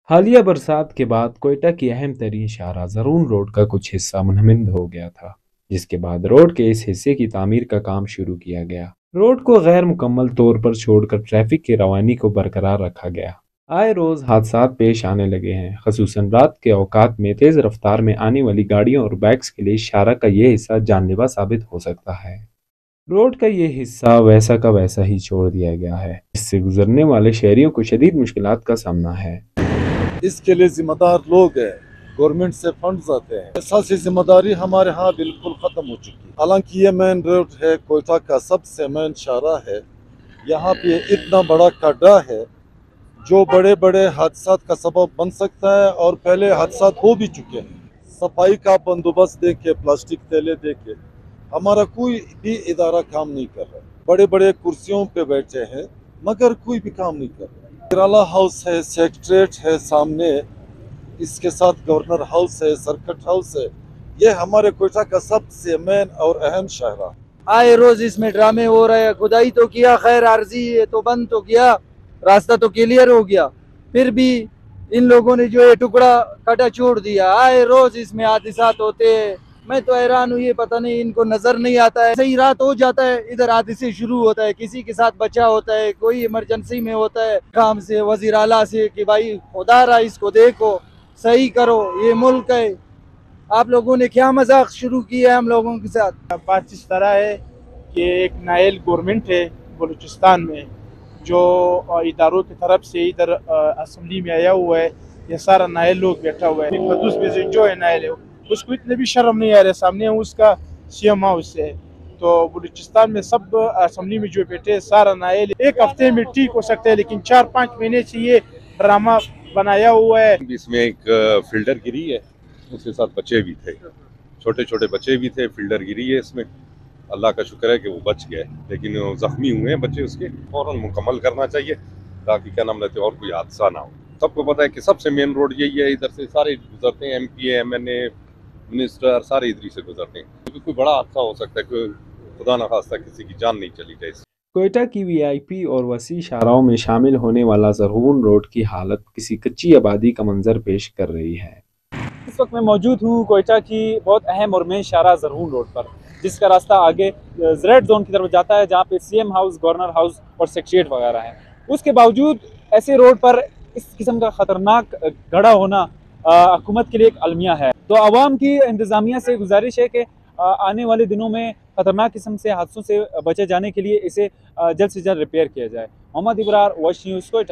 हालिया बरसात के बाद कोयटा की अहम तरीन शाहराह ज़रून रोड का कुछ हिस्सा मुनहमिद हो गया था, जिसके बाद रोड के इस हिस्से की तामीर का काम शुरू किया गया। रोड को गैर मुकम्मल तौर पर छोड़कर ट्रैफिक की रवानी को बरकरार रखा गया। आए रोज हादसात पेश आने लगे हैं, खसूसन रात के औकात में तेज रफ्तार में आने वाली गाड़ियों और बाइक्स के लिए शाहराह का यह हिस्सा जानलेवा साबित हो सकता है। रोड का ये हिस्सा वैसा का वैसा ही छोड़ दिया गया है, इससे गुजरने वाले शहरियों को शदीद मुश्किलात का सामना है। इसके लिए जिम्मेदार लोग हैं, गवर्नमेंट से फंड्स आते हैं। ऐसी जिम्मेदारी हमारे यहाँ बिल्कुल खत्म हो चुकी है। हालांकि ये मेन रोड है, कोयटा का सबसे मेन शाहराह है। यहाँ पे इतना बड़ा खड्डा है जो बड़े बड़े हादसा का सबब बन सकता है, और पहले हादसा हो भी चुके हैं। सफाई का बंदोबस्त देके, प्लास्टिक थैले देके हमारा कोई भी इदारा काम नहीं कर रहा। बड़े बड़े कुर्सियों पे बैठे हैं मगर कोई भी काम नहीं कर रहा। निराला हाउस है, सेक्रेटरीट है सामने, इसके साथ गवर्नर हाउस है, सर्किट हाउस है। ये हमारे कोयटा का सबसे मेन और अहम शाहराह। आए रोज इसमें ड्रामे हो रहे हैं। खुदाई तो किया, खैर आर्जी है तो बंद तो किया, रास्ता तो क्लियर हो गया, फिर भी इन लोगों ने जो ये टुकड़ा कटा छोड़ दिया। आए रोज इसमें हादसात होते हैं। मैं तो हैरान हूँ, ये पता नहीं इनको नजर नहीं आता है। सही रात हो जाता है, इधर हादसे शुरू होता है, किसी के साथ बच्चा होता है, कोई इमरजेंसी में होता है, काम से वजीर आला से कि भाई खुदा रहा इसको देखो, सही करो, ये मुल्क है। आप लोगों ने क्या मजाक शुरू किया है हम लोगों के साथ। बात इस तरह है कि एक नायल गवर्नमेंट है बलूचिस्तान में, जो इदारों की तरफ से इधर असम्बली में आया हुआ है। ये सारा नायल लोग बैठा हुआ है। खदूस में जो है नायल है, उसको इतने भी शर्म नहीं आ रहा। सामने उसका सीएम हाउस है। तो बलूचिस्तान में सब असम्बली में जो बैठे सारा नायल एक हफ्ते में ठीक हो सकता है, लेकिन 4-5 महीने से ये ड्रामा बनाया हुआ है। इसमें एक फिल्टर गिरी है, उसके साथ बच्चे भी थे, छोटे छोटे बच्चे भी थे। फिल्टर गिरी है इसमें, अल्लाह का शुक्र है कि वो बच गए, लेकिन वो जख्मी हुए हैं बच्चे। उसके फौरन मुकम्मल करना चाहिए ताकि क्या नाम लेते और कोई हादसा ना हो। सबको पता है कि सबसे मेन रोड यही है, इधर से सारे गुजरते हैं, MP, MNA, मिनिस्टर सारे इधर से गुजरते हैं। क्योंकि कोई बड़ा हादसा हो सकता है, कोई खुदा न खास्ता किसी की जान नहीं चली जाए। कोयटा की VIP और वसी शाहराहों में शामिल होने वाला ज़रून रोड की हालत किसी कच्ची आबादी का मंजर पेश कर रही है। इस वक्त मैं मौजूद हूँ कोयटा की बहुत अहम और मेन शाहराह ज़रून रोड पर, जिसका रास्ता आगे रेड जोन की तरफ जाता है, जहाँ पे CM हाउस, गवर्नर हाउस और सेक्रेटरीट वगैरह है। उसके बावजूद ऐसे रोड पर इस किस्म का ख़तरनाक गड्ढा होना हुकूमत के लिए एक अलमिया है। तो आवाम की इंतज़ामिया से गुजारिश है कि आने वाले दिनों में ख़तरनाक किस्म से हादसों से बचे जाने के लिए इसे जल्द से जल्द रिपेयर किया जाए। Mohammad Ibrar, watch news, Quetta.